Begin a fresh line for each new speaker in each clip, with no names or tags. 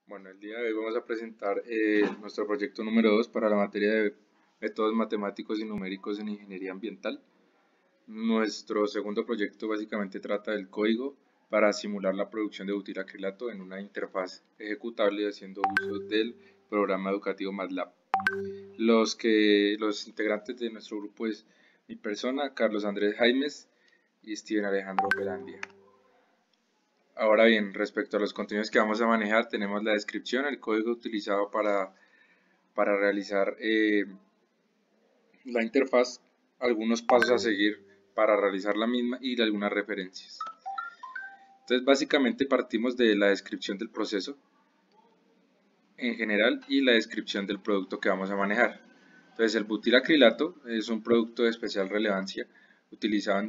Bueno, el día de hoy vamos a presentar nuestro proyecto número 2 para la materia de métodos matemáticos y numéricos en ingeniería ambiental. Nuestro segundo proyecto básicamente trata del código para simular la producción de butilacrilato en una interfaz ejecutable haciendo uso del programa educativo MATLAB. Los integrantes de nuestro grupo es mi persona, Carlos Andrés Jaimes y Steven Alejandro Perandia. Ahora bien, respecto a los contenidos que vamos a manejar, tenemos la descripción, el código utilizado para realizar la interfaz, algunos pasos a seguir para realizar la misma y algunas referencias. Entonces, básicamente partimos de la descripción del proceso en general y la descripción del producto que vamos a manejar. Entonces, el butilacrilato es un producto de especial relevancia utilizado en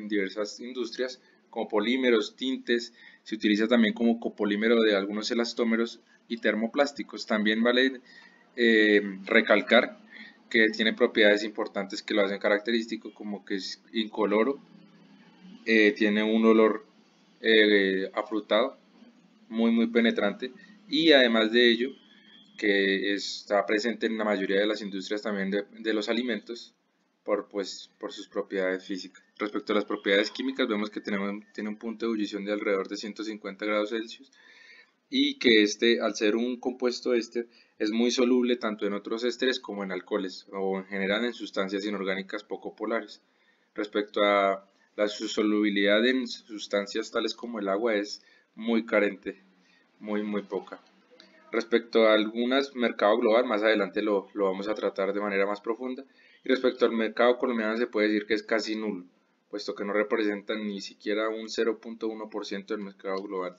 diversas industrias como polímeros, tintes, se utiliza también como copolímero de algunos elastómeros y termoplásticos. También vale recalcar que tiene propiedades importantes que lo hacen característico, como que es incoloro, tiene un olor afrutado muy penetrante, y además de ello que está presente en la mayoría de las industrias también de los alimentos por sus propiedades físicas. Respecto a las propiedades químicas, vemos que tiene un punto de ebullición de alrededor de 150 grados Celsius y que al ser un compuesto éster es muy soluble tanto en otros ésteres como en alcoholes o en general en sustancias inorgánicas poco polares. Respecto a su solubilidad en sustancias tales como el agua es muy carente, muy poca. Respecto a algunas mercado global, más adelante lo vamos a tratar de manera más profunda. Y respecto al mercado colombiano se puede decir que es casi nulo, puesto que no representan ni siquiera un 0.1% del mercado global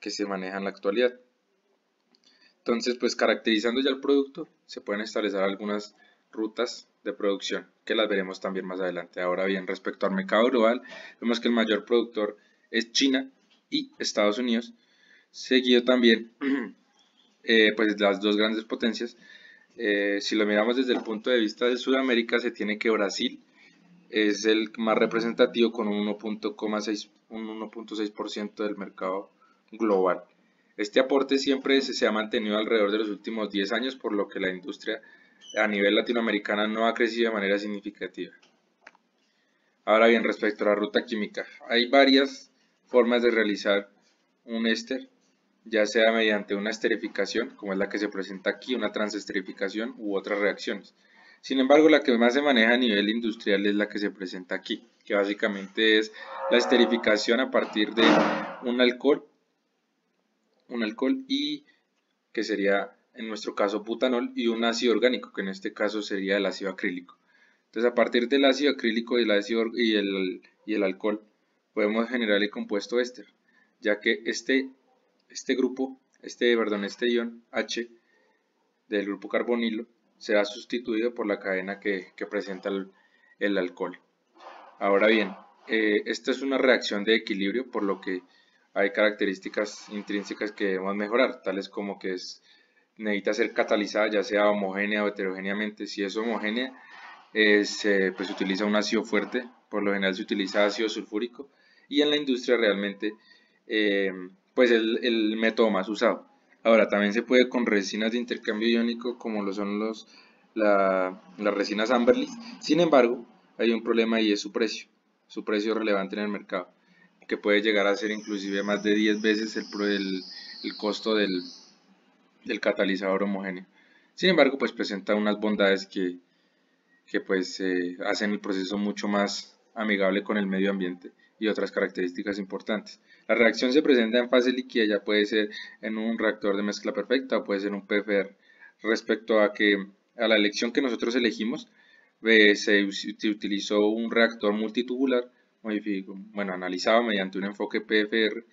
que se maneja en la actualidad. Entonces, pues caracterizando ya el producto, se pueden establecer algunas rutas de producción, que las veremos también más adelante. Ahora bien, respecto al mercado global, vemos que el mayor productor es China y Estados Unidos, seguido también pues las dos grandes potencias. Si lo miramos desde el punto de vista de Sudamérica, se tiene que Brasil es el más representativo con un 1.6% del mercado global. Este aporte siempre se ha mantenido alrededor de los últimos 10 años, por lo que la industria a nivel latinoamericana no ha crecido de manera significativa. Ahora bien, respecto a la ruta química, hay varias formas de realizar un éster, ya sea mediante una esterificación, como es la que se presenta aquí, una transesterificación u otras reacciones. Sin embargo, la que más se maneja a nivel industrial es la que se presenta aquí, que básicamente es la esterificación a partir de un alcohol y que sería en nuestro caso butanol, y un ácido orgánico, que en este caso sería el ácido acrílico. Entonces, a partir del ácido acrílico y el alcohol, podemos generar el compuesto éster, ya que este ion H del grupo carbonilo será sustituido por la cadena que presenta el alcohol. Ahora bien, esta es una reacción de equilibrio, por lo que hay características intrínsecas que debemos mejorar, tales como que necesita ser catalizada, ya sea homogénea o heterogéneamente. Si es homogénea, pues se utiliza un ácido fuerte, por lo general se utiliza ácido sulfúrico, y en la industria realmente pues es el método más usado. Ahora, también se puede con resinas de intercambio iónico, como lo son las resinas Amberley. Sin embargo, hay un problema, y es su precio relevante en el mercado, que puede llegar a ser inclusive más de 10 veces el costo del catalizador homogéneo. Sin embargo, pues presenta unas bondades que pues hacen el proceso mucho más amigable con el medio ambiente y otras características importantes. La reacción se presenta en fase líquida, ya puede ser en un reactor de mezcla perfecta o puede ser un PFR. Respecto a la elección que nosotros elegimos, se utilizó un reactor multitubular analizado mediante un enfoque PFR,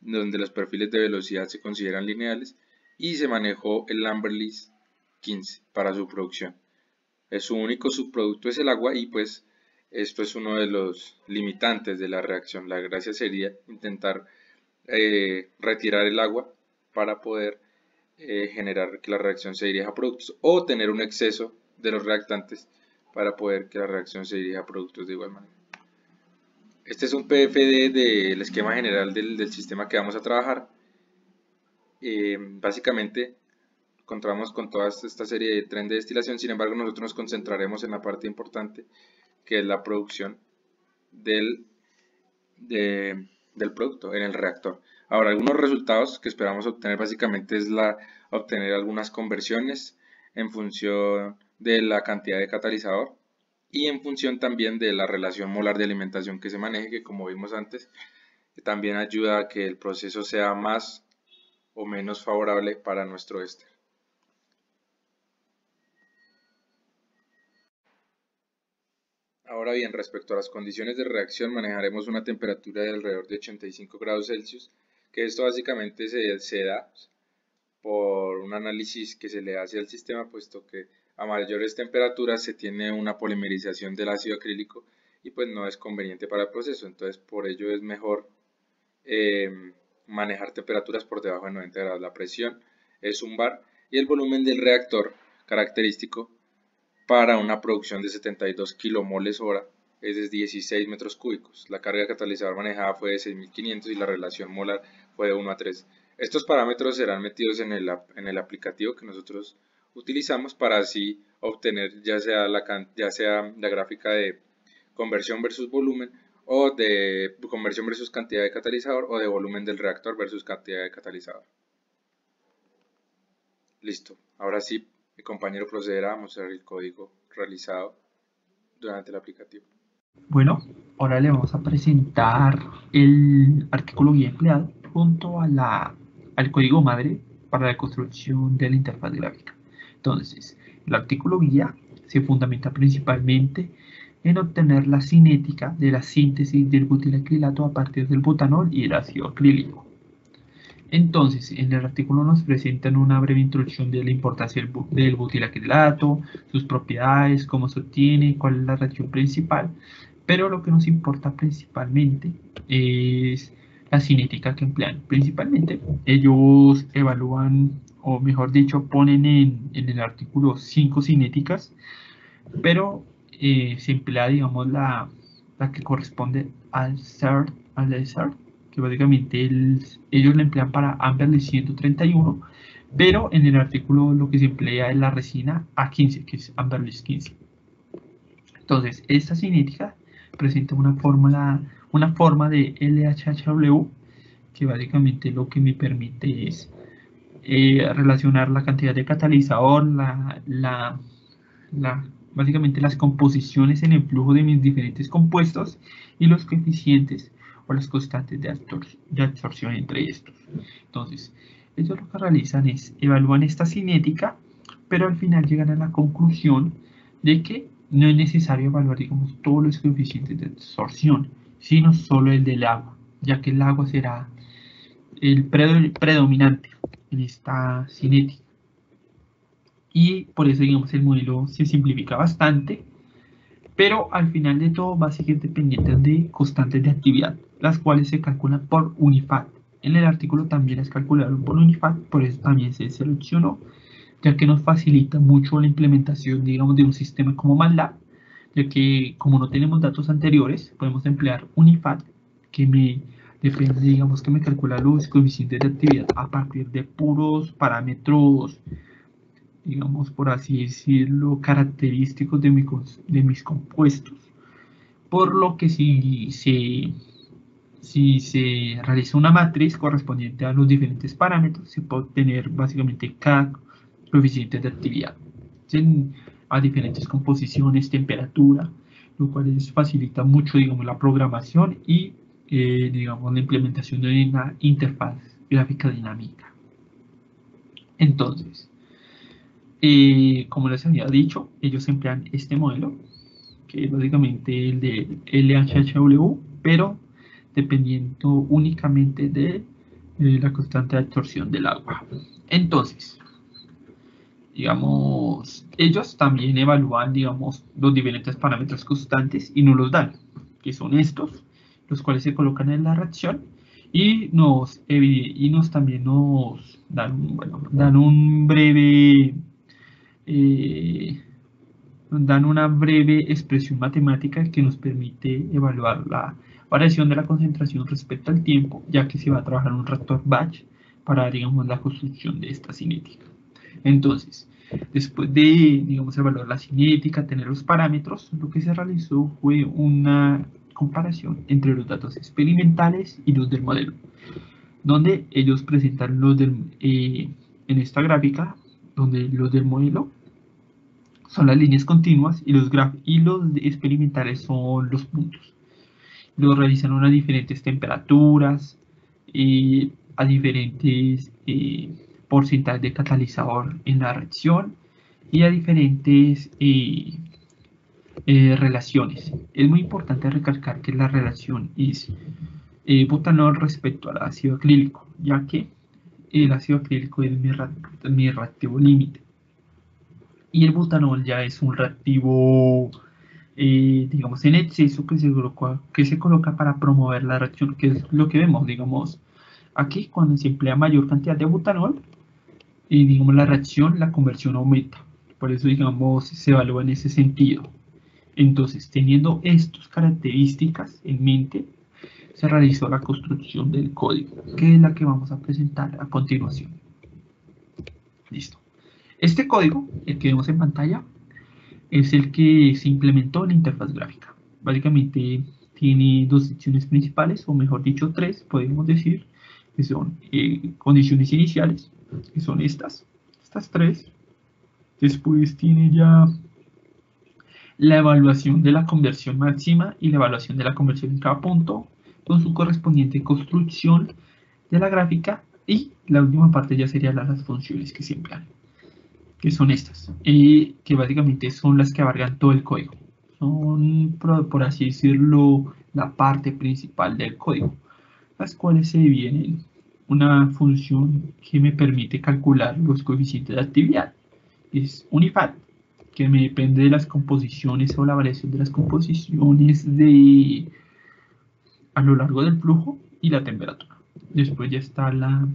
donde los perfiles de velocidad se consideran lineales, y se manejó el Amberley 15 para su producción. Su único subproducto es el agua, y pues esto es uno de los limitantes de la reacción. La gracia sería intentar retirar el agua para poder generar que la reacción se dirija a productos, o tener un exceso de los reactantes para poder que la reacción se dirija a productos de igual manera. Este es un PFD del esquema general del sistema que vamos a trabajar, básicamente encontramos con toda esta serie de tren de destilación. Sin embargo, nosotros nos concentraremos en la parte importante, que es la producción del producto en el reactor. Ahora, algunos resultados que esperamos obtener básicamente es obtener algunas conversiones en función de la cantidad de catalizador y en función también de la relación molar de alimentación que se maneje, que como vimos antes, también ayuda a que el proceso sea más o menos favorable para nuestro éster. Ahora bien, respecto a las condiciones de reacción, manejaremos una temperatura de alrededor de 85 grados Celsius, que esto básicamente se da por un análisis que se le hace al sistema, puesto que a mayores temperaturas se tiene una polimerización del ácido acrílico y pues no es conveniente para el proceso. Entonces por ello es mejor manejar temperaturas por debajo de 90 grados. La presión es un bar y el volumen del reactor característico para una producción de 72 kilomoles hora es de 16 metros cúbicos. La carga de catalizador manejada fue de 6500 y la relación molar fue de 1 a 3. Estos parámetros serán metidos en el aplicativo que nosotros utilizamos para así obtener ya sea la gráfica de conversión versus volumen, o de conversión versus cantidad de catalizador, o de volumen del reactor versus cantidad de catalizador. Listo. Ahora sí, mi compañero procederá a mostrar el código realizado durante el aplicativo.
Bueno, ahora le vamos a presentar el artículo guía empleado junto al código madre para la construcción de la interfaz gráfica. Entonces, el artículo guía se fundamenta principalmente en obtener la cinética de la síntesis del butilacrilato a partir del butanol y el ácido acrílico. Entonces, en el artículo nos presentan una breve introducción de la importancia del butilacrilato, sus propiedades, cómo se obtiene, cuál es la reacción principal, pero lo que nos importa principalmente es la cinética que emplean. Principalmente, ellos evalúan, o mejor dicho, ponen en el artículo 5 cinéticas, pero se emplea, digamos, la que corresponde al CERT, que básicamente ellos la emplean para Amberlist 131, pero en el artículo lo que se emplea es la resina A15, que es Amberlist 15. Entonces, esta cinética presenta una forma de LHHW, que básicamente lo que me permite es relacionar la cantidad de catalizador, básicamente las composiciones en el flujo de mis diferentes compuestos y los coeficientes o las constantes de absorción entre estos. Entonces, ellos lo que realizan es evalúan esta cinética, pero al final llegan a la conclusión de que no es necesario evaluar, digamos, todos los coeficientes de absorción, sino solo el del agua, ya que el agua será el predominante en esta cinética. Y por eso, digamos, el modelo se simplifica bastante, pero al final de todo va a seguir dependiente de constantes de actividad, las cuales se calculan por UNIFAT. En el artículo también es calculado por UNIFAT, por eso también se seleccionó, ya que nos facilita mucho la implementación, digamos, de un sistema como MATLAB, ya que como no tenemos datos anteriores, podemos emplear UNIFAT, que me depende, digamos, que me calcula los coeficientes de actividad a partir de puros parámetros, digamos, por así decirlo, característicos de mis compuestos. Por lo que si se realiza una matriz correspondiente a los diferentes parámetros, se puede obtener básicamente cada coeficiente de actividad a diferentes composiciones, temperatura, lo cual facilita mucho, digamos, la programación y digamos, la implementación de una interfaz gráfica dinámica. Entonces, como les había dicho, ellos emplean este modelo, que es básicamente el de LHHW, pero dependiendo únicamente de la constante de absorción del agua. Entonces, digamos, ellos también evalúan, digamos, los diferentes parámetros constantes y nos los dan, que son estos, los cuales se colocan en la reacción y también nos dan, bueno, dan una breve expresión matemática que nos permite evaluar la variación de la concentración respecto al tiempo, ya que se va a trabajar en un reactor batch para, digamos, la construcción de esta cinética. Entonces, después de, digamos, evaluar la cinética, tener los parámetros, lo que se realizó fue una comparación entre los datos experimentales y los del modelo, donde ellos presentan los en esta gráfica, donde los del modelo son las líneas continuas y los experimentales son los puntos. Lo realizaron a diferentes temperaturas, a diferentes porcentajes de catalizador en la reacción y a diferentes relaciones. Es muy importante recalcar que la relación es butanol respecto al ácido acrílico, ya que el ácido acrílico es mi reactivo límite y el butanol ya es un reactivo digamos en exceso que se coloca para promover la reacción, que es lo que vemos, digamos, aquí cuando se emplea mayor cantidad de butanol, y digamos la reacción, la conversión aumenta. Por eso, digamos, se evalúa en ese sentido. Entonces, teniendo estas características en mente, se realizó la construcción del código, que es la que vamos a presentar a continuación. Listo. Este código, el que vemos en pantalla, es el que se implementó en la interfaz gráfica. Básicamente tiene dos secciones principales, o mejor dicho, tres, podemos decir, que son condiciones iniciales, que son estas tres. Después tiene ya la evaluación de la conversión máxima y la evaluación de la conversión en cada punto, con su correspondiente construcción de la gráfica, y la última parte ya serían las funciones que se emplean, que son estas, que básicamente son las que abarcan todo el código. Son, por así decirlo, la parte principal del código, las cuales se dividen en una función que me permite calcular los coeficientes de actividad. Es un IFAC, que me depende de las composiciones o la variación de las composiciones a lo largo del flujo y la temperatura. Después ya está la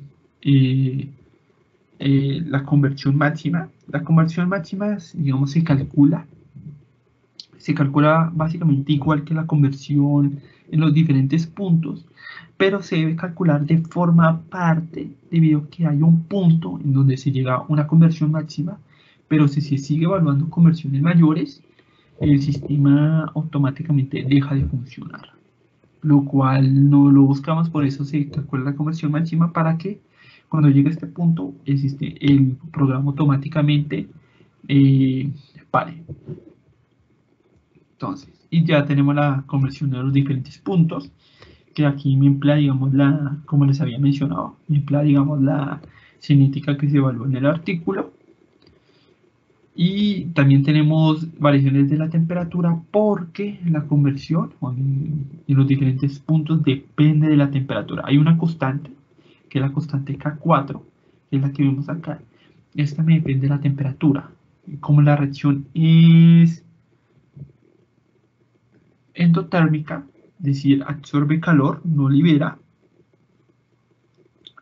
conversión máxima. La conversión máxima, digamos, se calcula básicamente igual que la conversión en los diferentes puntos, pero se debe calcular de forma aparte debido a que hay un punto en donde se llega a una conversión máxima, pero si se sigue evaluando conversiones mayores, el sistema automáticamente deja de funcionar, lo cual no lo buscamos. Por eso se calcula la conversión máxima, para que cuando llegue a este punto el programa automáticamente pare. Entonces, y ya tenemos la conversión de los diferentes puntos, que aquí me emplea, digamos, como les había mencionado, me emplea, digamos, la cinética que se evalúa en el artículo. Y también tenemos variaciones de la temperatura, porque la conversión en los diferentes puntos depende de la temperatura. Hay una constante, que es la constante K4, que es la que vemos acá. Esta me depende de la temperatura. Como la reacción es endotérmica, es decir, absorbe calor, no libera,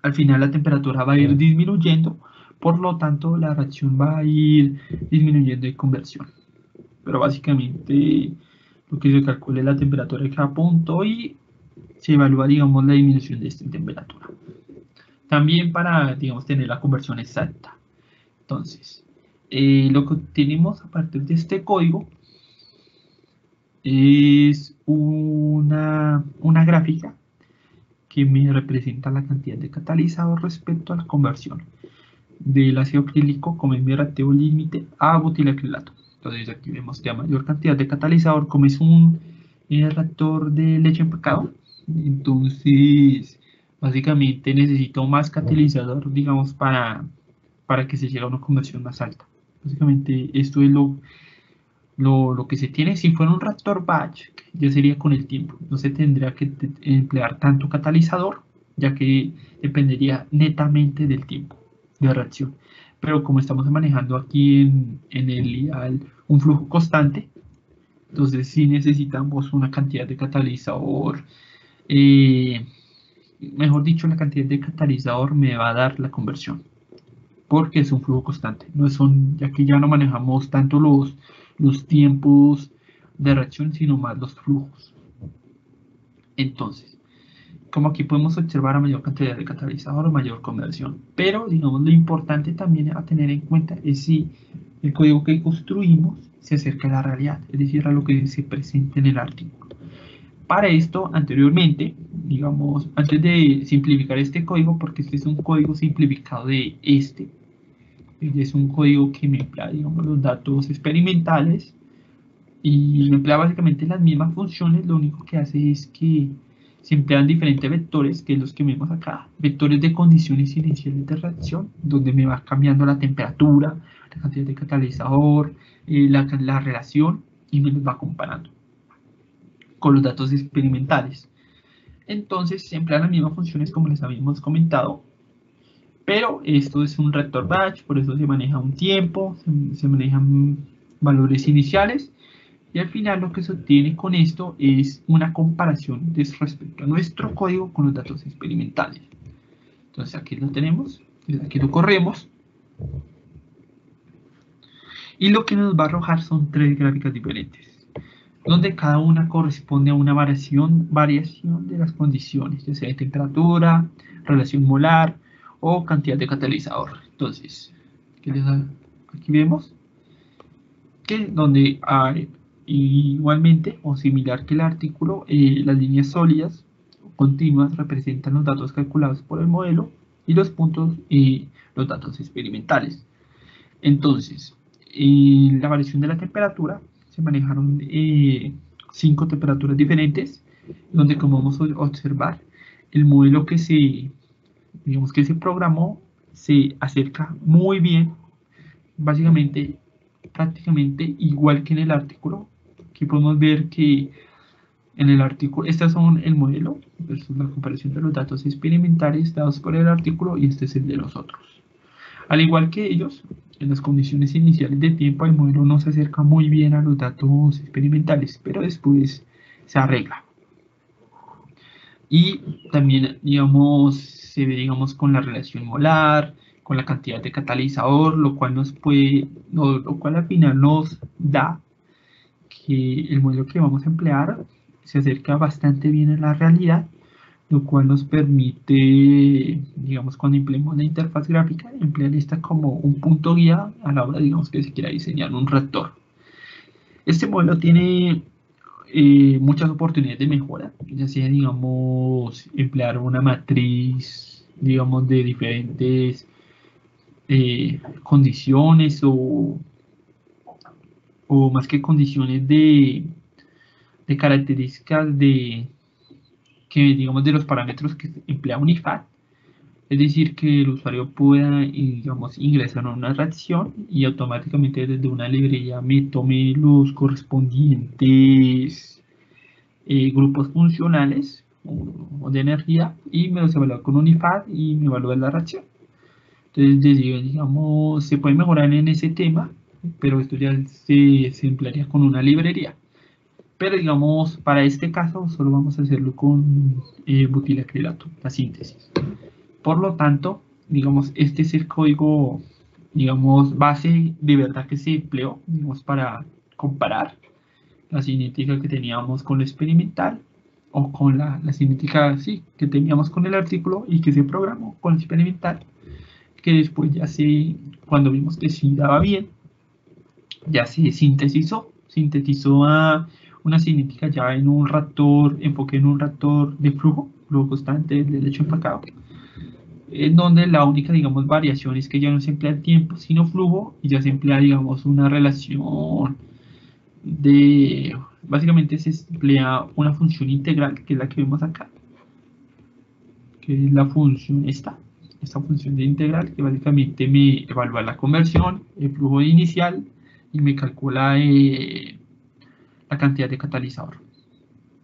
al final la temperatura va a ir disminuyendo, por lo tanto la reacción va a ir disminuyendo de conversión. Pero básicamente lo que se calcula es la temperatura de cada punto y se evalúa, digamos, la disminución de esta temperatura. También para, digamos, tener la conversión exacta. Entonces, lo que obtenemos a partir de este código es una gráfica que me representa la cantidad de catalizador respecto a la conversión del ácido acrílico como es mi reactivo límite a butilacrilato. Entonces aquí vemos que a mayor cantidad de catalizador, como es un reactor de leche empacado, entonces básicamente necesito más catalizador, digamos, para que se llegue a una conversión más alta. Básicamente esto es lo que se tiene. Si fuera un reactor batch, ya sería con el tiempo, no se tendría que emplear tanto catalizador, ya que dependería netamente del tiempo de reacción. Pero como estamos manejando aquí en el IAL un flujo constante, entonces sí necesitamos una cantidad de catalizador, mejor dicho, la cantidad de catalizador me va a dar la conversión, porque es un flujo constante, ya que ya no manejamos tanto los tiempos de reacción, sino más los flujos. Entonces, como aquí podemos observar a mayor cantidad de catalizador o mayor conversión. Pero, digamos, lo importante también a tener en cuenta es si el código que construimos se acerca a la realidad, es decir, a lo que se presenta en el artículo. Para esto, anteriormente, digamos, antes de simplificar este código, porque este es un código simplificado de este, es un código que me emplea, digamos, los datos experimentales y me emplea básicamente las mismas funciones, lo único que hace es que se emplean diferentes vectores, que es los que vemos acá, vectores de condiciones iniciales de reacción, donde me va cambiando la temperatura, la cantidad de catalizador, la relación, y me los va comparando con los datos experimentales. Entonces se emplean las mismas funciones como les habíamos comentado, pero esto es un reactor batch, por eso se maneja un tiempo, se manejan valores iniciales, y al final lo que se obtiene con esto es una comparación respecto a nuestro código con los datos experimentales. Entonces aquí lo tenemos, aquí lo corremos, y lo que nos va a arrojar son tres gráficas diferentes, donde cada una corresponde a una variación de las condiciones, ya sea de temperatura, relación molar o cantidad de catalizador. Entonces, aquí vemos que donde hay igualmente o similar que el artículo, las líneas sólidas o continuas representan los datos calculados por el modelo y los puntos los datos experimentales. Entonces, en la variación de la temperatura se manejaron 5 temperaturas diferentes, donde como vamos a observar, el modelo digamos que se programó se acerca muy bien, básicamente prácticamente igual que en el artículo. Aquí podemos ver que en el artículo, estas son el modelo versus la comparación de los datos experimentales dados por el artículo y este es el de los otros. Al igual que ellos, en las condiciones iniciales de tiempo el modelo no se acerca muy bien a los datos experimentales, pero después se arregla. Y también, digamos, se ve, digamos, con la relación molar, con la cantidad de catalizador, lo cual lo cual al final nos da que el modelo que vamos a emplear se acerca bastante bien a la realidad, lo cual nos permite, digamos, cuando empleemos la interfaz gráfica, emplear esta como un punto guía a la hora, digamos, que se quiera diseñar un reactor. Este modelo tiene muchas oportunidades de mejora, ya sea, digamos, emplear una matriz, digamos, de diferentes condiciones o más que condiciones de características que digamos de los parámetros que emplea Unifat, es decir, que el usuario pueda, digamos, ingresar a una reacción y automáticamente desde una librería me tome los correspondientes grupos funcionales o de energía y me los evalúa con Unifat y me evalúa la reacción. Entonces, digamos, se puede mejorar en ese tema, pero esto ya se emplearía con una librería. Pero digamos, para este caso solo vamos a hacerlo con butilacrilato, la síntesis. Por lo tanto, digamos, este es el código, digamos, base de verdad que se empleó, digamos, para comparar la cinética que teníamos con lo experimental o con la cinética, sí, que teníamos con el artículo y que se programó con lo experimental, que después cuando vimos que sí daba bien, ya se sintetizó a una cinética ya en un reactor, enfoque en un reactor de flujo constante de leche empacado, en donde la única, digamos, variación es que ya no se emplea el tiempo, sino flujo, y ya se emplea, digamos, una relación básicamente se emplea una función integral, que es la que vemos acá, que es la función esta función de integral, que básicamente me evalúa la conversión, el flujo inicial, y me calcula la cantidad de catalizador.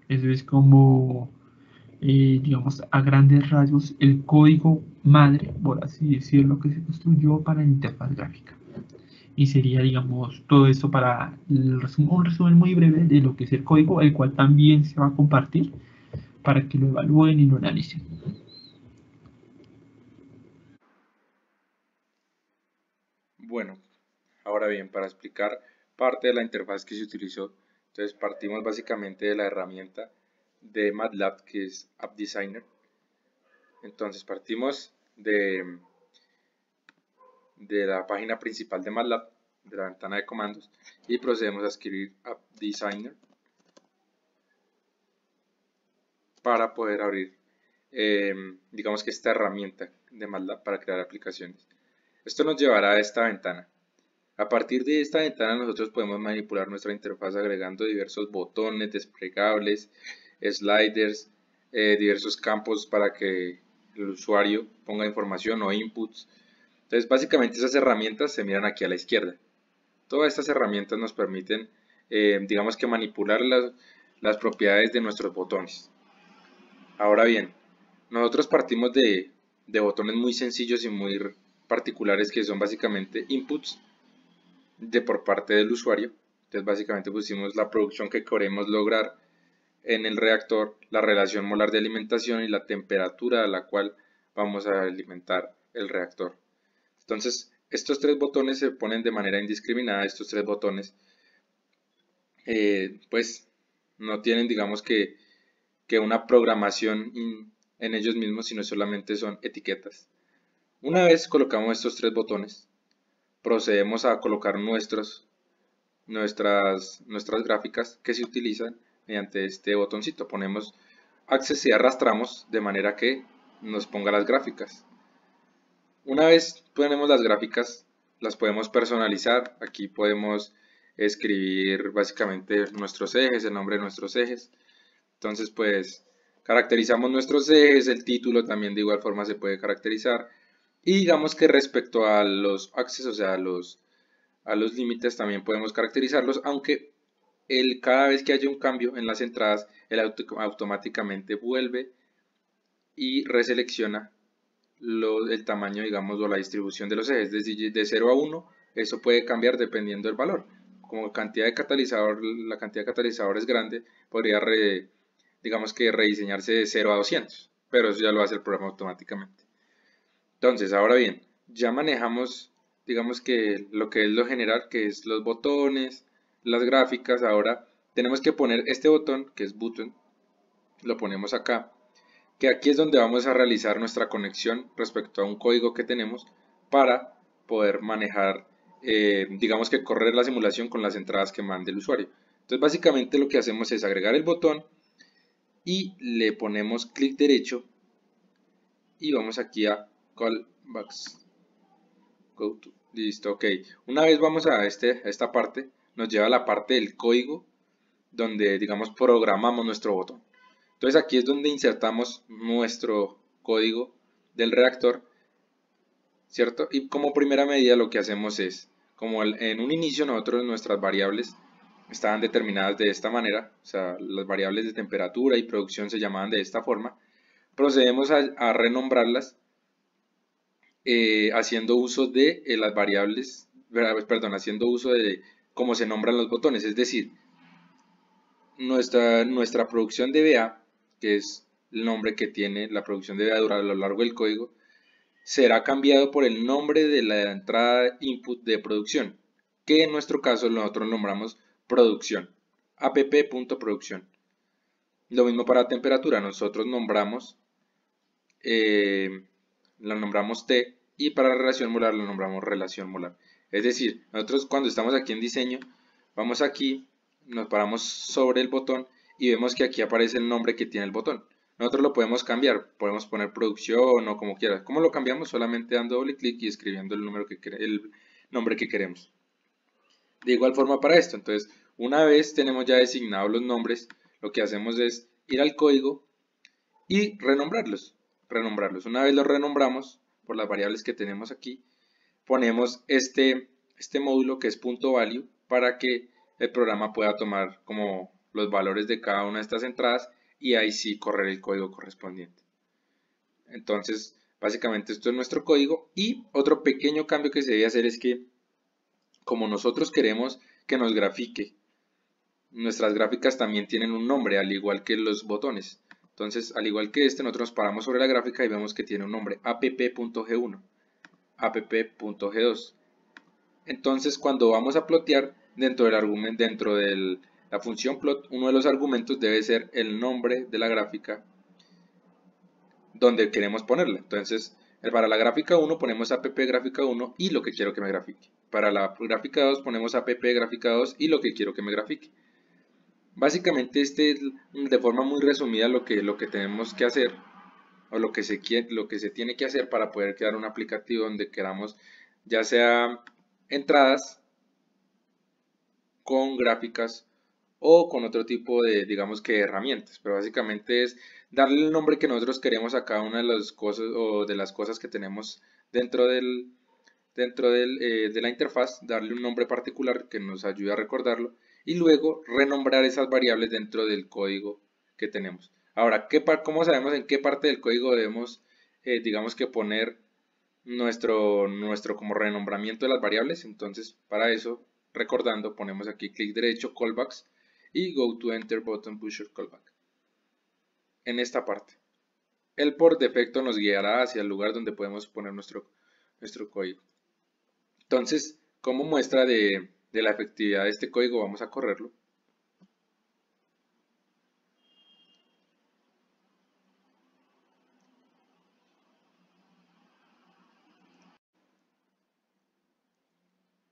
Eso es como, digamos, a grandes rasgos, el código madre, por así decirlo, que se construyó para la interfaz gráfica. Y sería, digamos, todo esto para un resumen muy breve de lo que es el código, el cual también se va a compartir para que lo evalúen y lo analicen.
Bueno, ahora bien, para explicar parte de la interfaz que se utilizó, entonces partimos básicamente de la herramienta de MATLAB que es App Designer. Entonces partimos de la página principal de MATLAB, de la ventana de comandos, y procedemos a escribir App Designer para poder abrir, digamos que esta herramienta de MATLAB para crear aplicaciones. Esto nos llevará a esta ventana. A partir de esta ventana nosotros podemos manipular nuestra interfaz agregando diversos botones desplegables, sliders, diversos campos para que el usuario ponga información o inputs. Entonces básicamente esas herramientas se miran aquí a la izquierda. Todas estas herramientas nos permiten, digamos que manipular las propiedades de nuestros botones. Ahora bien, nosotros partimos de botones muy sencillos y muy particulares que son básicamente inputs por parte del usuario. Entonces básicamente pusimos la producción que queremos lograr en el reactor, la relación molar de alimentación y la temperatura a la cual vamos a alimentar el reactor. Entonces estos tres botones se ponen de manera indiscriminada. Estos tres botones pues no tienen, digamos que una programación en ellos mismos, sino solamente son etiquetas. Una vez colocamos estos tres botones, procedemos a colocar nuestras gráficas que se utilizan mediante este botoncito. Ponemos Access y arrastramos de manera que nos ponga las gráficas. Una vez ponemos las gráficas, las podemos personalizar. Aquí podemos escribir básicamente nuestros ejes, el nombre de nuestros ejes. Entonces pues caracterizamos nuestros ejes, el título también de igual forma se puede caracterizar. Y digamos que respecto a los axes, o sea, a los límites también podemos caracterizarlos, aunque cada vez que haya un cambio en las entradas, él automáticamente vuelve y reselecciona el tamaño, digamos, o la distribución de los ejes. De 0 a 1, eso puede cambiar dependiendo del valor. Como la cantidad de catalizador es grande, podría, digamos que rediseñarse de 0 a 200, pero eso ya lo hace el programa automáticamente. Entonces, ahora bien, ya manejamos, digamos que lo es lo general, que es los botones, las gráficas. Ahora tenemos que poner este botón, que es button, lo ponemos acá, que aquí es donde vamos a realizar nuestra conexión respecto a un código que tenemos para poder manejar, digamos que correr la simulación con las entradas que mande el usuario. Entonces básicamente lo que hacemos es agregar el botón y le ponemos clic derecho y vamos aquí a callbacks. Listo, ok. Una vez vamos a esta parte, nos lleva a la parte del código donde, digamos, programamos nuestro botón. Entonces aquí es donde insertamos nuestro código del reactor, ¿cierto? Y como primera medida lo que hacemos es, como en un inicio nosotros nuestras variables estaban determinadas de esta manera, o sea, las variables de temperatura y producción se llamaban de esta forma, procedemos a renombrarlas haciendo uso de las variables, perdón, haciendo uso de cómo se nombran los botones, es decir, nuestra producción de DBA, que es el nombre que tiene la producción de DBA a lo largo del código, será cambiado por el nombre de la entrada input de producción, que en nuestro caso nosotros nombramos producción, app.producción. Lo mismo para temperatura, nosotros nombramos la nombramos T y para relación molar la nombramos relación molar. Es decir, nosotros cuando estamos aquí en diseño, vamos aquí, nos paramos sobre el botón y vemos que aquí aparece el nombre que tiene el botón. Nosotros lo podemos cambiar, podemos poner producción o como quieras. ¿Cómo lo cambiamos? Solamente dando doble clic y escribiendo el nombre que queremos. De igual forma para esto, entonces, una vez tenemos ya designados los nombres, lo que hacemos es ir al código y renombrarlos. Una vez los renombramos por las variables que tenemos aquí, ponemos este módulo que es .value para que el programa pueda tomar como los valores de cada una de estas entradas y ahí sí correr el código correspondiente. Entonces, básicamente esto es nuestro código. Y otro pequeño cambio que se debe hacer es que, como nosotros queremos que nos grafique, nuestras gráficas también tienen un nombre, al igual que los botones. Entonces, al igual que nosotros paramos sobre la gráfica y vemos que tiene un nombre, app.g1, app.g2. Entonces, cuando vamos a plotear dentro de la función plot, uno de los argumentos debe ser el nombre de la gráfica donde queremos ponerla. Entonces, para la gráfica 1 ponemos app gráfica 1 y lo que quiero que me grafique. Para la gráfica 2 ponemos app gráfica 2 y lo que quiero que me grafique. Básicamente este es de forma muy resumida lo que tenemos que hacer o lo que se tiene que hacer para poder crear un aplicativo donde queramos ya sea entradas con gráficas o con otro tipo de, digamos que herramientas, pero básicamente es darle el nombre que nosotros queremos a cada una de las cosas o de las cosas que tenemos dentro de la interfaz, darle un nombre particular que nos ayude a recordarlo y luego renombrar esas variables dentro del código que tenemos. Ahora, ¿cómo sabemos en qué parte del código debemos, digamos que poner nuestro como renombramiento de las variables? Entonces, para eso, recordando, ponemos aquí clic derecho, callbacks y go to enter button pusher callback. En esta parte. Él por defecto nos guiará hacia el lugar donde podemos poner nuestro código. Entonces, como muestra de la efectividad de este código, vamos a correrlo.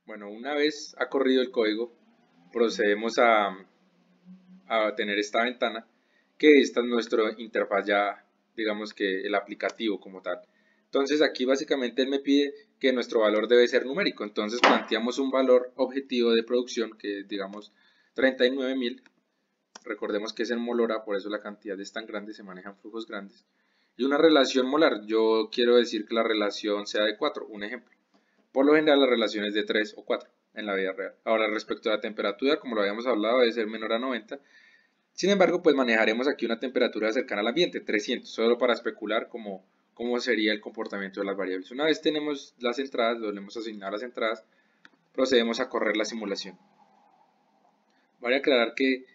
Bueno, una vez ha corrido el código, procedemos a tener esta ventana, que esta es nuestra interfaz ya, digamos que el aplicativo como tal. Entonces aquí básicamente él me pide que nuestro valor debe ser numérico, entonces planteamos un valor objetivo de producción que es, digamos, 39.000. Recordemos que es en mol hora, por eso la cantidad es tan grande, se manejan flujos grandes. Y una relación molar, yo quiero decir que la relación sea de 4, un ejemplo. Por lo general la relación es de 3 o 4 en la vida real. Ahora respecto a la temperatura, como lo habíamos hablado, debe ser menor a 90. Sin embargo, pues manejaremos aquí una temperatura cercana al ambiente, 300, solo para especular cómo sería el comportamiento de las variables. Una vez tenemos las entradas, lo hemos asignado las entradas, procedemos a correr la simulación. Voy a aclarar que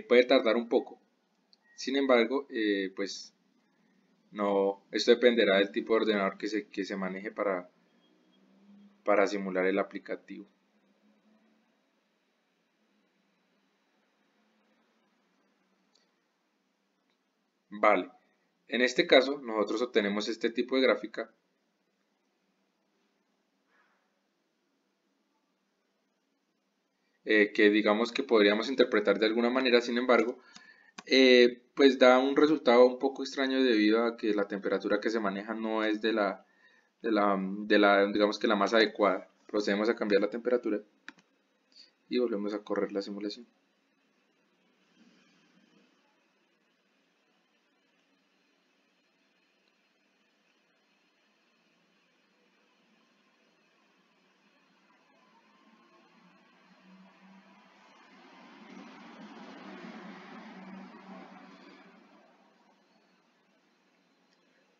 puede tardar un poco. Sin embargo, pues no, esto dependerá del tipo de ordenador que se maneje para simular el aplicativo. Vale, en este caso nosotros obtenemos este tipo de gráfica que digamos que podríamos interpretar de alguna manera, sin embargo, pues da un resultado un poco extraño debido a que la temperatura que se maneja no es digamos que la más adecuada. Procedemos a cambiar la temperatura y volvemos a correr la simulación.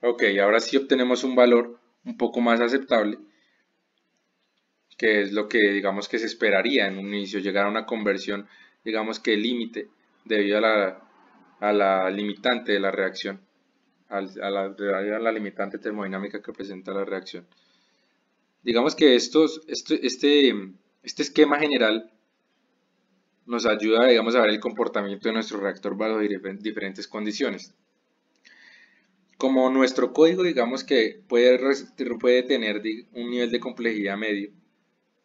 Ok, ahora sí obtenemos un valor un poco más aceptable, que es lo que digamos que se esperaría en un inicio, llegar a una conversión, digamos que límite, debido a la limitante de la reacción, a la limitante termodinámica que presenta la reacción. Digamos que este esquema general nos ayuda, digamos, a ver el comportamiento de nuestro reactor bajo diferentes condiciones. Como nuestro código, digamos que puede tener un nivel de complejidad medio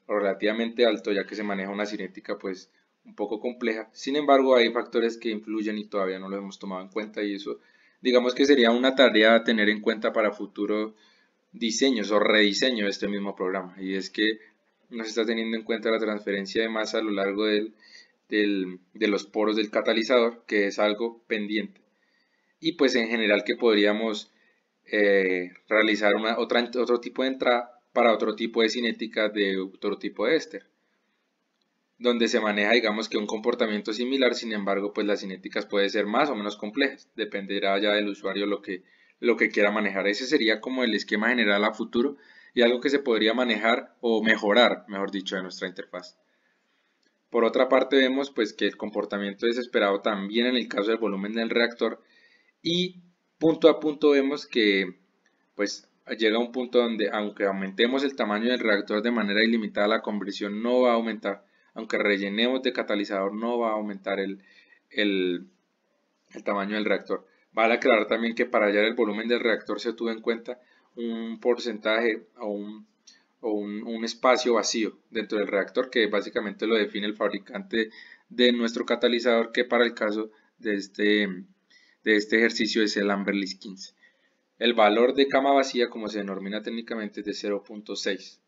o relativamente alto, ya que se maneja una cinética pues un poco compleja. Sin embargo, hay factores que influyen y todavía no los hemos tomado en cuenta, y eso digamos que sería una tarea a tener en cuenta para futuros diseños o rediseño de este mismo programa, y es que no se está teniendo en cuenta la transferencia de masa a lo largo de los poros del catalizador, que es algo pendiente, y pues en general que podríamos realizar otro tipo de entrada para otro tipo de cinética de otro tipo de éster, donde se maneja digamos que un comportamiento similar. Sin embargo, pues las cinéticas pueden ser más o menos complejas, dependerá ya del usuario lo que quiera manejar. Ese sería como el esquema general a futuro y algo que se podría manejar o mejorar, mejor dicho, de nuestra interfaz. Por otra parte, vemos pues que el comportamiento es esperado también en el caso del volumen del reactor, y punto a punto vemos que pues llega un punto donde aunque aumentemos el tamaño del reactor de manera ilimitada, la conversión no va a aumentar. Aunque rellenemos de catalizador, no va a aumentar el tamaño del reactor. Vale aclarar también que para hallar el volumen del reactor se tuvo en cuenta un porcentaje o un espacio vacío dentro del reactor, que básicamente lo define el fabricante de nuestro catalizador, que para el caso de este ejercicio es el Amberlis 15. El valor de cama vacía, como se denomina técnicamente, es de 0.6.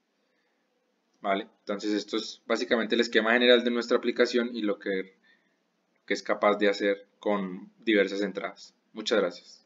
¿Vale? Entonces esto es básicamente el esquema general de nuestra aplicación y lo que es capaz de hacer con diversas entradas. Muchas gracias.